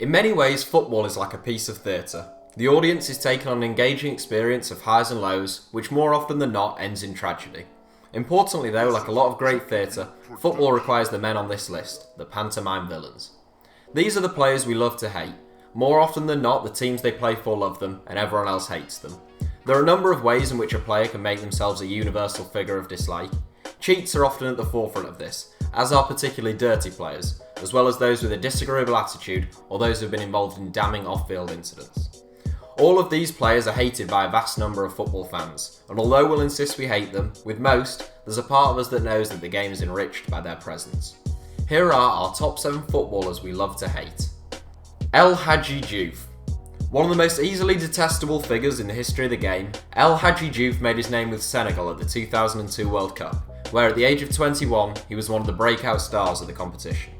In many ways, football is like a piece of theatre. The audience is taken on an engaging experience of highs and lows, which more often than not ends in tragedy. Importantly though, like a lot of great theatre, football requires the men on this list, the pantomime villains. These are the players we love to hate. More often than not, the teams they play for love them, and everyone else hates them. There are a number of ways in which a player can make themselves a universal figure of dislike. Cheats are often at the forefront of this, as are particularly dirty players, as well as those with a disagreeable attitude or those who have been involved in damning off-field incidents. All of these players are hated by a vast number of football fans, and although we'll insist we hate them, with most, there's a part of us that knows that the game is enriched by their presence. Here are our top 7 footballers we love to hate. El Hadji Diouf. One of the most easily detestable figures in the history of the game, El Hadji Diouf made his name with Senegal at the 2002 World Cup, where at the age of 21, he was one of the breakout stars of the competition.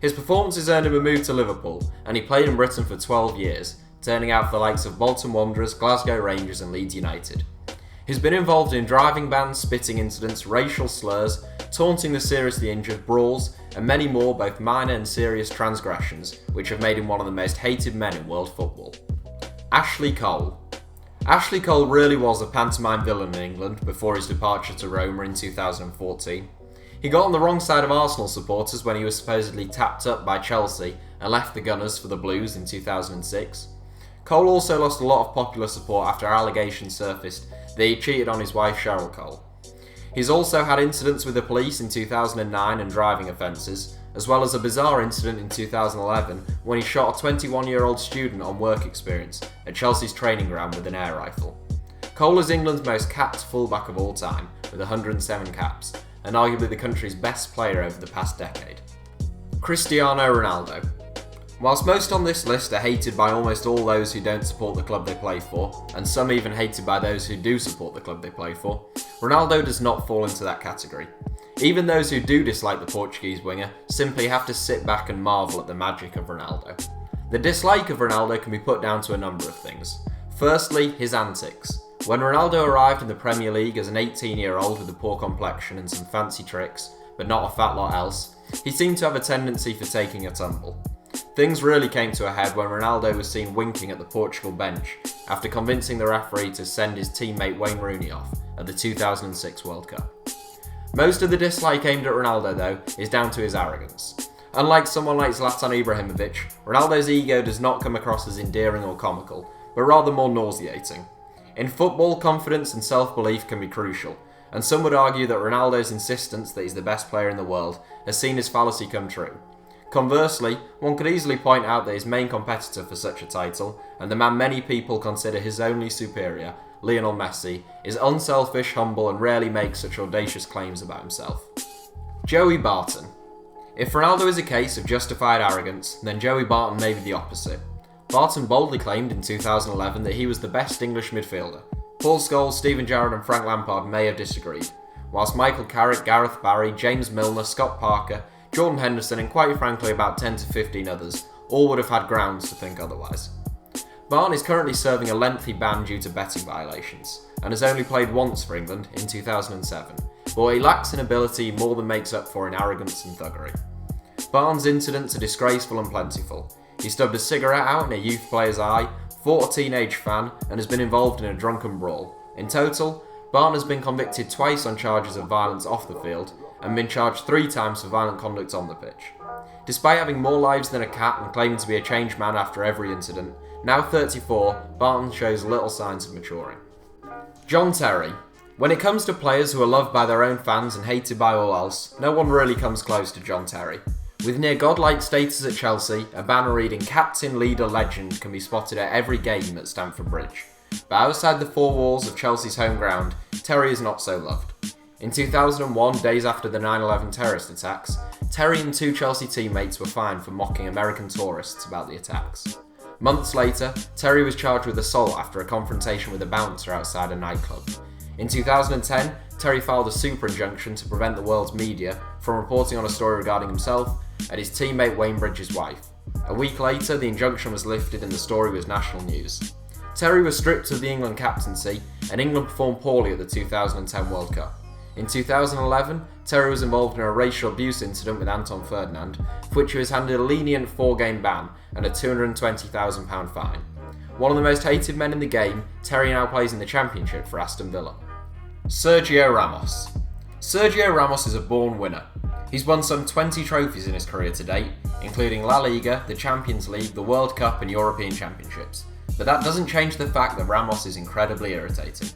His performances earned him a move to Liverpool, and he played in Britain for 12 years, turning out for the likes of Bolton Wanderers, Glasgow Rangers and Leeds United. He's been involved in driving bans, spitting incidents, racial slurs, taunting the seriously injured, brawls, and many more both minor and serious transgressions, which have made him one of the most hated men in world football. Ashley Cole. Ashley Cole really was a pantomime villain in England before his departure to Roma in 2014. He got on the wrong side of Arsenal supporters when he was supposedly tapped up by Chelsea and left the Gunners for the Blues in 2006. Cole also lost a lot of popular support after allegations surfaced that he cheated on his wife Cheryl Cole. He's also had incidents with the police in 2009 and driving offences, as well as a bizarre incident in 2011 when he shot a 21-year-old student on work experience at Chelsea's training ground with an air rifle. Cole is England's most capped fullback of all time, with 107 caps, and arguably the country's best player over the past decade. Cristiano Ronaldo. Whilst most on this list are hated by almost all those who don't support the club they play for, and some even hated by those who do support the club they play for, Ronaldo does not fall into that category. Even those who do dislike the Portuguese winger simply have to sit back and marvel at the magic of Ronaldo. The dislike of Ronaldo can be put down to a number of things. Firstly, his antics. When Ronaldo arrived in the Premier League as an 18-year-old with a poor complexion and some fancy tricks, but not a fat lot else, he seemed to have a tendency for taking a tumble. Things really came to a head when Ronaldo was seen winking at the Portugal bench after convincing the referee to send his teammate Wayne Rooney off at the 2006 World Cup. Most of the dislike aimed at Ronaldo, though, is down to his arrogance. Unlike someone like Zlatan Ibrahimovic, Ronaldo's ego does not come across as endearing or comical, but rather more nauseating. In football, confidence and self-belief can be crucial, and some would argue that Ronaldo's insistence that he's the best player in the world has seen his fallacy come true. Conversely, one could easily point out that his main competitor for such a title, and the man many people consider his only superior, Lionel Messi, is unselfish, humble and rarely makes such audacious claims about himself. Joey Barton. If Ronaldo is a case of justified arrogance, then Joey Barton may be the opposite. Barton boldly claimed in 2011 that he was the best English midfielder. Paul Scholes, Steven Gerrard and Frank Lampard may have disagreed, whilst Michael Carrick, Gareth Barry, James Milner, Scott Parker, Jordan Henderson and quite frankly about 10 to 15 others all would have had grounds to think otherwise. Barton is currently serving a lengthy ban due to betting violations, and has only played once for England in 2007, but what he lacks in ability more than makes up for in arrogance and thuggery. Barton's incidents are disgraceful and plentiful. He stubbed a cigarette out in a youth player's eye, fought a teenage fan, and has been involved in a drunken brawl. In total, Barton has been convicted twice on charges of violence off the field, and been charged 3 times for violent conduct on the pitch. Despite having more lives than a cat and claiming to be a changed man after every incident, now 34, Barton shows little signs of maturing. John Terry. When it comes to players who are loved by their own fans and hated by all else, no one really comes close to John Terry. With near godlike status at Chelsea, a banner reading "Captain, Leader, Legend" can be spotted at every game at Stamford Bridge. But outside the 4 walls of Chelsea's home ground, Terry is not so loved. In 2001, days after the 9/11 terrorist attacks, Terry and 2 Chelsea teammates were fined for mocking American tourists about the attacks. Months later, Terry was charged with assault after a confrontation with a bouncer outside a nightclub. In 2010, Terry filed a super injunction to prevent the world's media from reporting on a story regarding himself and his teammate Wayne Bridges' wife. A week later, the injunction was lifted and the story was national news. Terry was stripped of the England captaincy, and England performed poorly at the 2010 World Cup. In 2011, Terry was involved in a racial abuse incident with Anton Ferdinand, for which he was handed a lenient 4-game ban and a £220,000 fine. One of the most hated men in the game, Terry now plays in the Championship for Aston Villa. Sergio Ramos. Sergio Ramos is a born winner. He's won some 20 trophies in his career to date, including La Liga, the Champions League, the World Cup and European Championships. But that doesn't change the fact that Ramos is incredibly irritating.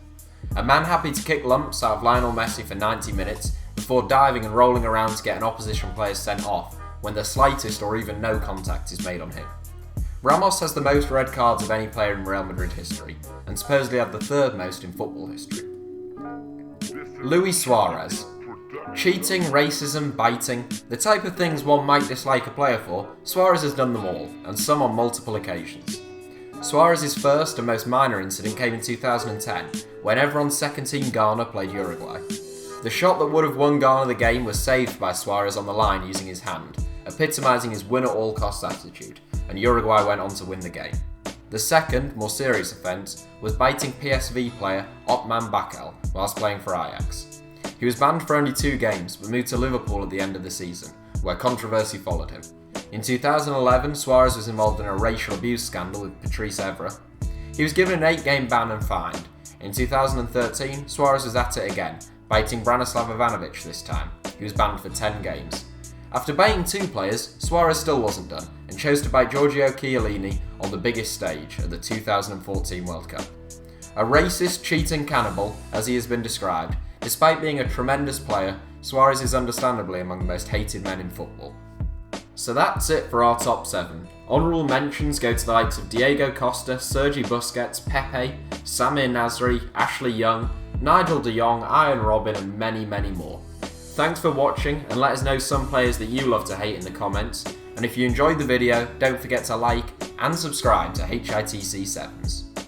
A man happy to kick lumps out of Lionel Messi for 90 minutes before diving and rolling around to get an opposition player sent off when the slightest or even no contact is made on him. Ramos has the most red cards of any player in Real Madrid history, and supposedly had the 3rd most in football history. Luis Suarez. Cheating, racism, biting, the type of things one might dislike a player for, Suarez has done them all, and some on multiple occasions. Suarez's first and most minor incident came in 2010, when everyone's second team Ghana played Uruguay. The shot that would have won Ghana the game was saved by Suarez on the line using his hand, epitomising his win-at-all-costs attitude, and Uruguay went on to win the game. The second, more serious offence was biting PSV player Otman Bakel whilst playing for Ajax. He was banned for only 2 games, but moved to Liverpool at the end of the season, where controversy followed him. In 2011, Suarez was involved in a racial abuse scandal with Patrice Evra. He was given an 8-game ban and fined. In 2013, Suarez was at it again, biting Branislav Ivanovic this time. He was banned for 10 games. After biting 2 players, Suarez still wasn't done, and chose to bite Giorgio Chiellini on the biggest stage at the 2014 World Cup. A racist, cheating cannibal, as he has been described, despite being a tremendous player, Suarez is understandably among the most hated men in football. So that's it for our top 7. Honourable mentions go to the likes of Diego Costa, Sergi Busquets, Pepe, Samir Nasri, Ashley Young, Nigel de Jong, Ian Robin and many, many more. Thanks for watching, and let us know some players that you love to hate in the comments. And if you enjoyed the video, don't forget to like and subscribe to HITC Sevens.